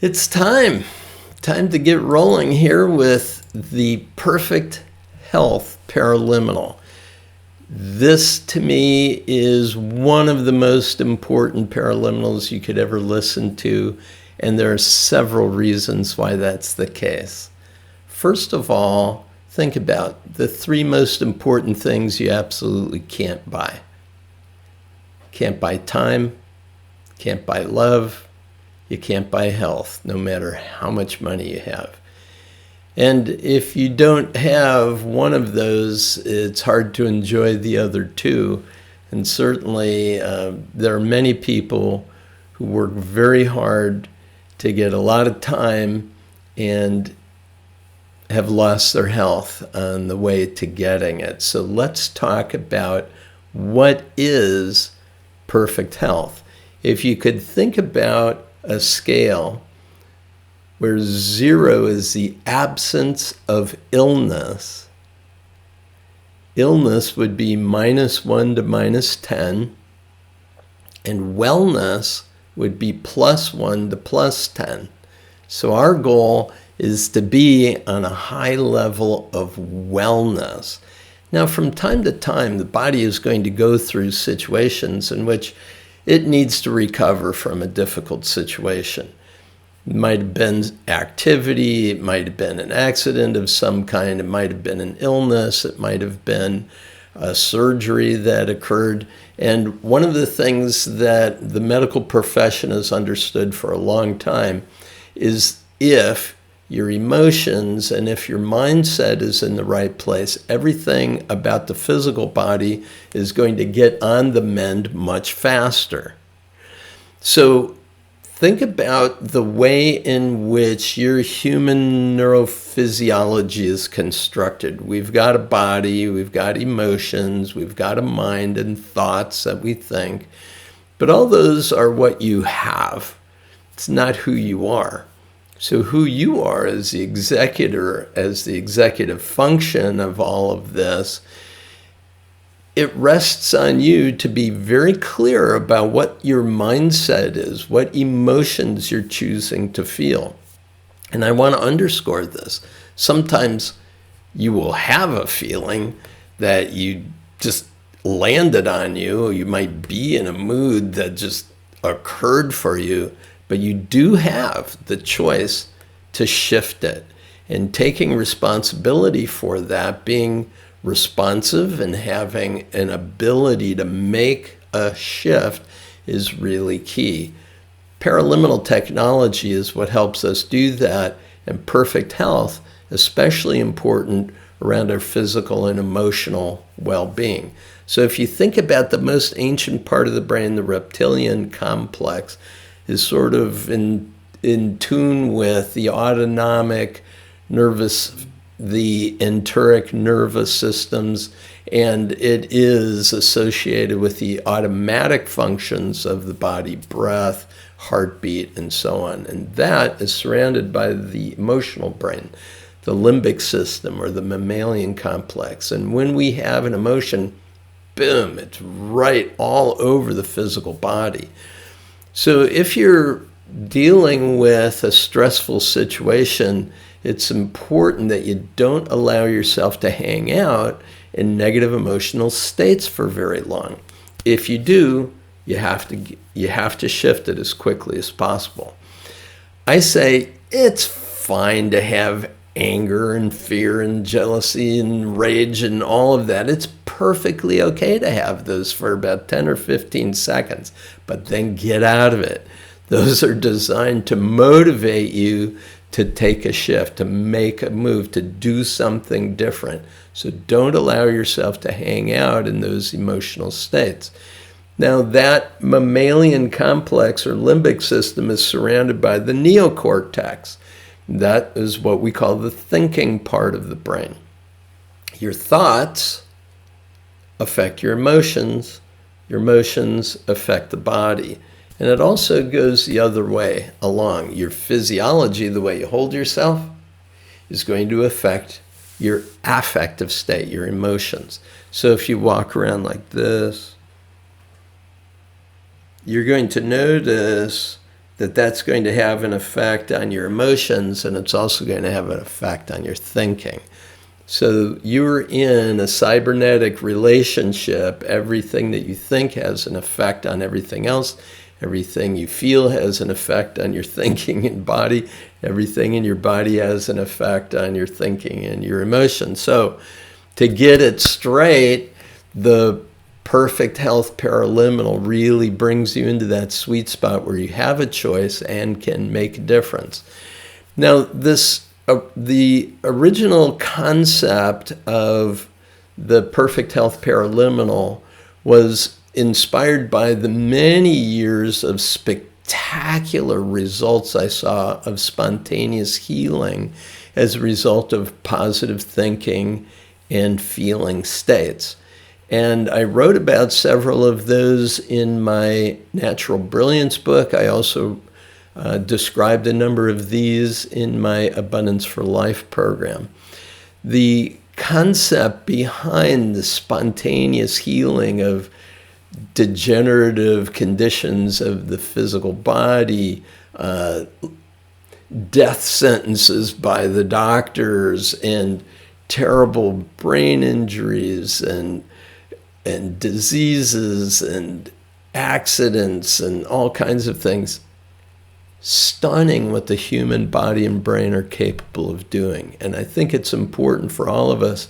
It's time to get rolling here with the Perfect Health Paraliminal. This, to me, is one of the most important paraliminals you could ever listen to, and there are several reasons why that's the case. First of all, think about the three most important things you absolutely can't buy. Can't buy time, can't buy love, you can't buy health, no matter how much money you have. And if you don't have one of those, it's hard to enjoy the other two. And certainly there are many people who work very hard to get a lot of time and have lost their health on the way to getting it. So let's talk about what is perfect health. If you could think about a scale where 0 is the absence of illness, illness would be -1 to -10, and wellness would be +1 to +10. So our goal is to be on a high level of wellness. Now, from time to time, the body is going to go through situations in which it needs to recover from a difficult situation. It might have been activity, it might have been an accident of some kind, it might have been an illness, it might have been a surgery that occurred. And one of the things that the medical profession has understood for a long time is if your emotions and if your mindset is in the right place, everything about the physical body is going to get on the mend much faster. So think about the way in which your human neurophysiology is constructed. We've got a body, we've got emotions, we've got a mind and thoughts that we think, but all those are what you have. It's not who you are. So who you are as the executor, as the executive function of all of this, it rests on you to be very clear about what your mindset is, what emotions you're choosing to feel. And I want to underscore this. Sometimes you will have a feeling that you just landed on you. You might be in a mood that just occurred for you, but you do have the choice to shift it. And taking responsibility for that, being responsive and having an ability to make a shift is really key. Paraliminal technology is what helps us do that, and perfect health, especially important around our physical and emotional well-being. So if you think about the most ancient part of the brain, the reptilian complex, is sort of in tune with the autonomic nervous, the enteric nervous systems, and it is associated with the automatic functions of the body, breath, heartbeat, and so on. And that is surrounded by the emotional brain, the limbic system, or the mammalian complex. And when we have an emotion, boom, it's right all over the physical body. So if you're dealing with a stressful situation, it's important that you don't allow yourself to hang out in negative emotional states for very long. If you do, you have to shift it as quickly as possible. I say it's fine to have anger and fear and jealousy and rage and all of that. It's perfectly okay to have those for about 10 or 15 seconds, but then get out of it. Those are designed to motivate you to take a shift, to make a move, to do something different. So don't allow yourself to hang out in those emotional states. Now, that mammalian complex or limbic system is surrounded by the neocortex. That is what we call the thinking part of the brain. Your thoughts affect your emotions affect the body. And it also goes the other way along. Your physiology, the way you hold yourself, is going to affect your affective state, your emotions. So if you walk around like this, you're going to notice that's going to have an effect on your emotions, and it's also going to have an effect on your thinking. So you're in a cybernetic relationship. Everything that you think has an effect on everything else. Everything you feel has an effect on your thinking and body. Everything in your body has an effect on your thinking and your emotions. So to get it straight, the perfect health paraliminal really brings you into that sweet spot where you have a choice and can make a difference. Now, the original concept of the perfect health paraliminal was inspired by the many years of spectacular results I saw of spontaneous healing as a result of positive thinking and feeling states. And I wrote about several of those in my Natural Brilliance book. I also described a number of these in my Abundance for Life program. The concept behind the spontaneous healing of degenerative conditions of the physical body, death sentences by the doctors, and terrible brain injuries, and diseases and accidents and all kinds of things. Stunning what the human body and brain are capable of doing. And I think it's important for all of us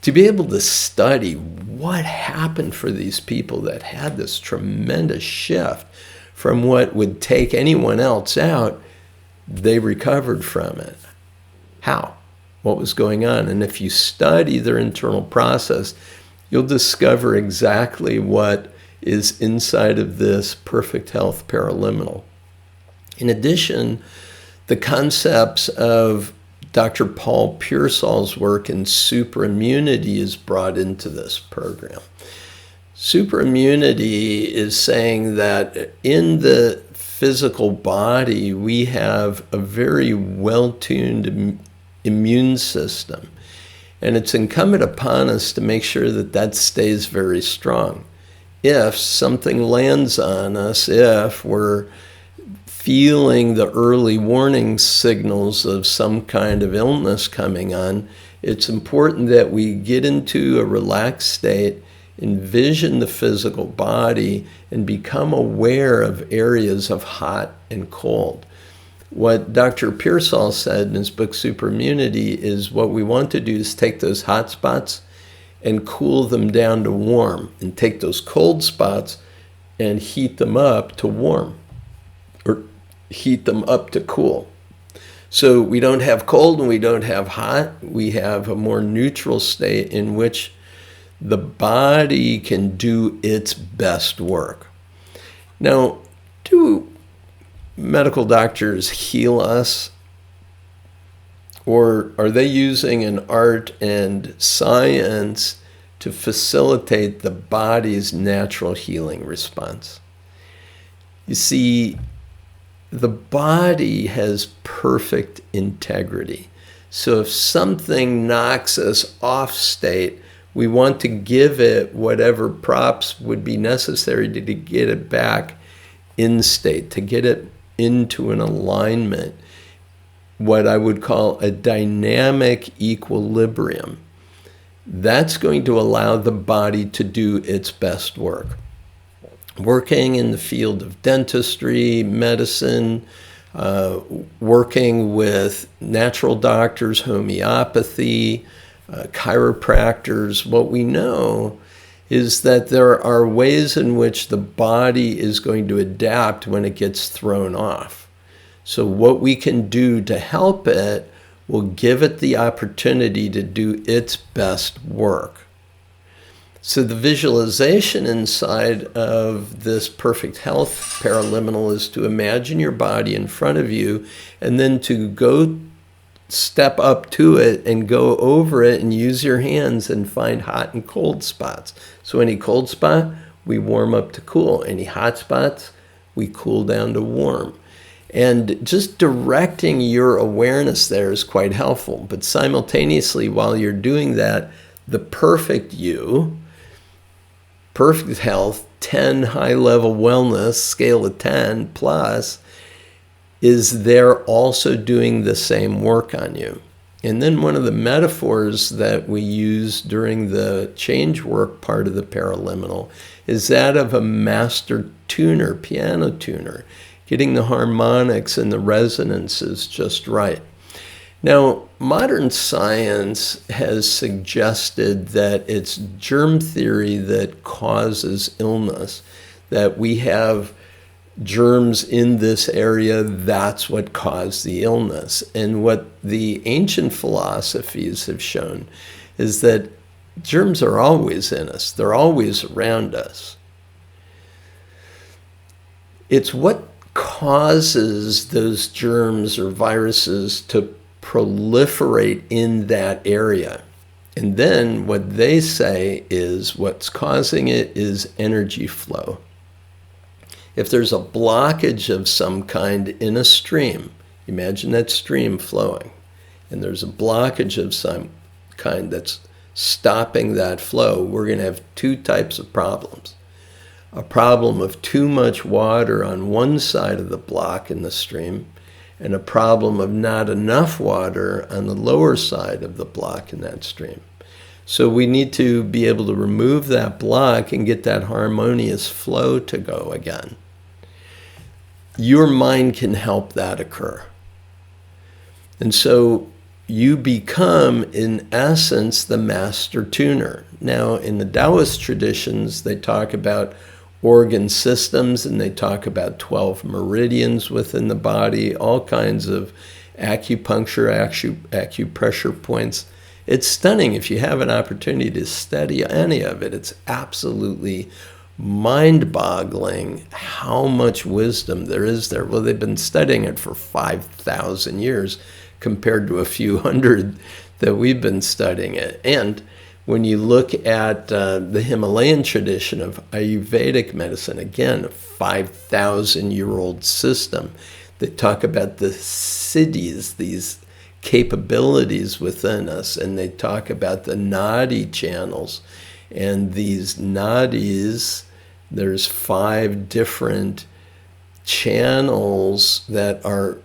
to be able to study what happened for these people that had this tremendous shift from what would take anyone else out. They recovered from it. How? What was going on? And if you study their internal process, you'll discover exactly what is inside of this perfect health paraliminal. In addition, the concepts of Dr. Paul Pearsall's work in superimmunity is brought into this program. Superimmunity is saying that in the physical body, we have a very well-tuned immune system. And it's incumbent upon us to make sure that that stays very strong. If something lands on us, if we're feeling the early warning signals of some kind of illness coming on, it's important that we get into a relaxed state, envision the physical body, and become aware of areas of hot and cold. What Dr. Pearsall said in his book Superimmunity is what we want to do is take those hot spots and cool them down to warm, and take those cold spots and heat them up to warm, or heat them up to cool. So we don't have cold and we don't have hot. We have a more neutral state in which the body can do its best work. Now, do medical doctors heal us? Or are they using an art and science to facilitate the body's natural healing response? You see, the body has perfect integrity. So if something knocks us off state, we want to give it whatever props would be necessary to get it back in state, to get it into an alignment, what I would call a dynamic equilibrium. That's going to allow the body to do its best work. Working in the field of dentistry, medicine, working with natural doctors, homeopathy, chiropractors, what we know is that there are ways in which the body is going to adapt when it gets thrown off. So what we can do to help it will give it the opportunity to do its best work. So the visualization inside of this perfect health paraliminal is to imagine your body in front of you, and then to go step up to it and go over it and use your hands and find hot and cold spots. So any cold spot, we warm up to cool. Any hot spots, we cool down to warm. And just directing your awareness there is quite helpful. But simultaneously, while you're doing that, the perfect you, perfect health, 10 high-level wellness, scale of 10 plus, is they're also doing the same work on you. And then one of the metaphors that we use during the change work part of the paraliminal is that of a master tuner, piano tuner, getting the harmonics and the resonances just right. Now, modern science has suggested that it's germ theory that causes illness, that we have germs in this area, that's what caused the illness. And what the ancient philosophies have shown is that germs are always in us. They're always around us. It's what causes those germs or viruses to proliferate in that area. And then what they say is what's causing it is energy flow. If there's a blockage of some kind in a stream, imagine that stream flowing, and there's a blockage of some kind that's stopping that flow, we're going to have two types of problems. A problem of too much water on one side of the block in the stream, and a problem of not enough water on the lower side of the block in that stream. So we need to be able to remove that block and get that harmonious flow to go again. Your mind can help that occur. And so you become, in essence, the master tuner. Now, in the Taoist traditions, they talk about organ systems, and they talk about 12 meridians within the body, all kinds of acupuncture, acupressure points. It's stunning. If you have an opportunity to study any of it, it's absolutely mind-boggling how much wisdom there is there. Well, they've been studying it for 5,000 years compared to a few hundred that we've been studying it. And when you look at the Himalayan tradition of Ayurvedic medicine, again, a 5,000-year-old system, they talk about the siddhis, these capabilities within us, and they talk about the nadi channels. And these nadis, there's 5 different channels that are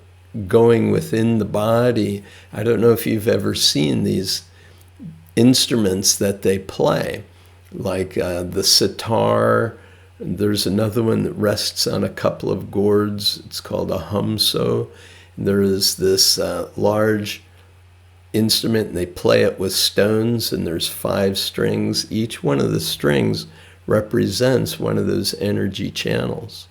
going within the body. I don't know if you've ever seen these instruments that they play, like the sitar. There's another one that rests on a couple of gourds. It's called a humso. There is this large instrument, and they play it with stones, and there's 5 strings. Each one of the strings represents one of those energy channels.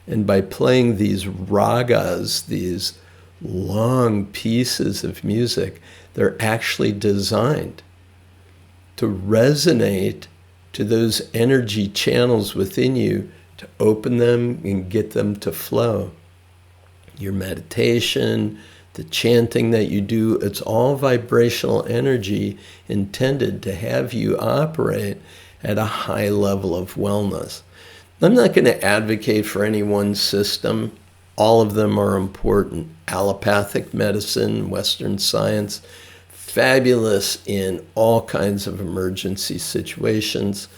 And by playing these ragas, these long pieces of music, they're actually designed to resonate to those energy channels within you, to open them and get them to flow. Your meditation, the chanting that you do, it's all vibrational energy intended to have you operate at a high level of wellness. I'm not going to advocate for any one system. All of them are important. Allopathic medicine, Western science, fabulous in all kinds of emergency situations.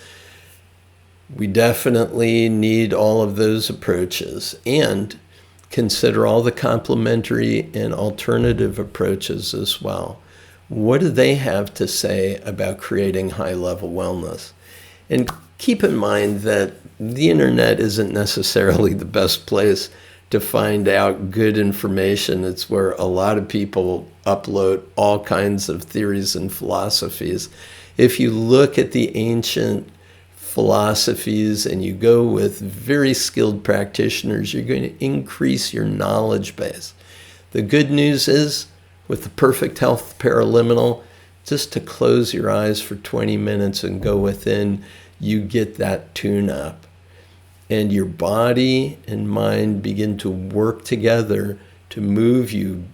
We definitely need all of those approaches, and consider all the complementary and alternative approaches as well. What do they have to say about creating high-level wellness? And keep in mind that the internet isn't necessarily the best place to find out good information. It's where a lot of people upload all kinds of theories and philosophies. If you look at the ancient philosophies and you go with very skilled practitioners, you're going to increase your knowledge base. The good news is, with the Perfect Health Paraliminal, just to close your eyes for 20 minutes and go within, you get that tune-up. And your body and mind begin to work together to move you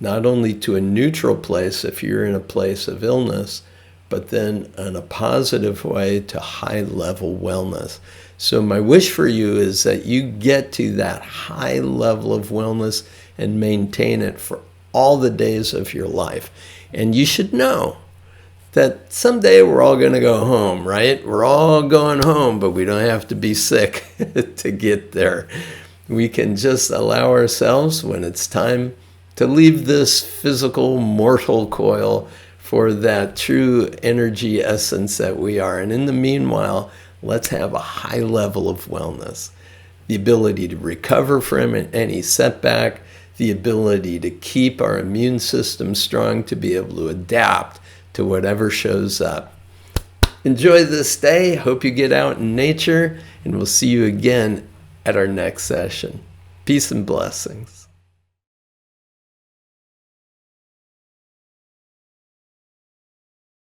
not only to a neutral place if you're in a place of illness, but then in a positive way to high-level wellness. So my wish for you is that you get to that high level of wellness and maintain it for all the days of your life. And you should know that someday we're all going to go home, right? We're all going home, but we don't have to be sick to get there. we can just allow ourselves, when it's time to leave this physical mortal coil, for that true energy essence that we are. And in the meanwhile, let's have a high level of wellness. The ability to recover from any setback, the ability to keep our immune system strong, to be able to adapt to whatever shows up. Enjoy this day. Hope you get out in nature, and we'll see you again at our next session. Peace and blessings.